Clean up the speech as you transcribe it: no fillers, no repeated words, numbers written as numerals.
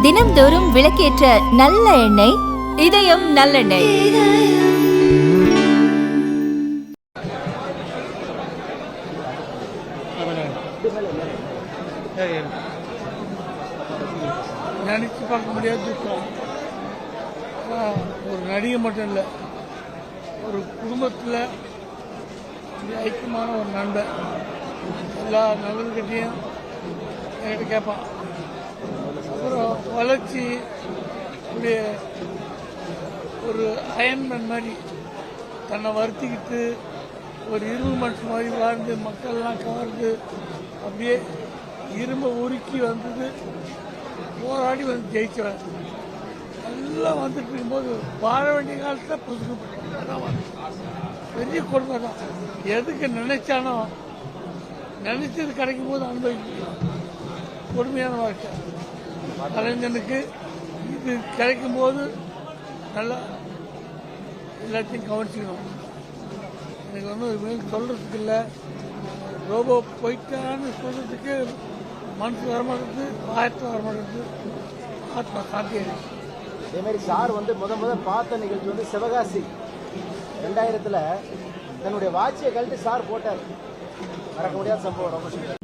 தினம்தோறும் விளக்கேற்ற நல்ல எண்ணெய் இதயம் நல்லெண்ணெய். நினைச்சு பார்க்க முடியாது துக்கம். ஒரு நடிகை மட்டும் இல்லை, ஒரு குடும்பத்தில் ஐக்கியமான ஒரு நண்பன். எல்லா நண்பர்கிட்டையும் என்கிட்ட கேட்பான். அப்புறம் வளர்ச்சி அப்படியே ஒரு அயன்மேன் மாதிரி தன்னை வருத்திக்கிட்டு ஒரு இரும்பு மனுஷன் மாதிரி வாழ்ந்து மக்கள்லாம் கவர்ந்து அப்படியே இரும்பை உருக்கி வந்தது, போராடி வந்து ஜெயிச்சவன். எல்லாம் வந்துட்டு இருக்கும்போது வாழ வேண்டிய காலத்தில் புதுக்கப்பட்டு பெரிய கொடுமை தான். எதுக்கு நினைச்சானோ நினைச்சது கிடைக்கும் போது அனுபவிக்கலாம். கொடுமையான வாழ்க்கை. கலைஞனுக்கு இது கிடைக்கும் போது நல்லா எல்லாத்தையும் கவனிச்சுக்கணும். எனக்கு ஒன்றும் சொல்றதுக்கு இல்லை. ரோபோ போயிட்டான்னு சொல்றதுக்கு மனசு வரமாட்டது, ஆயத்து வரமாட்டது, ஆத்மா சாத்தியம். அதே மாதிரி சார் முத பார்த்த நிகழ்ச்சி சிவகாசி 2000 தன்னுடைய வாட்சியை கழட்டி சார் போட்டார். மறக்க முடியாத சம்பவம். ரொம்ப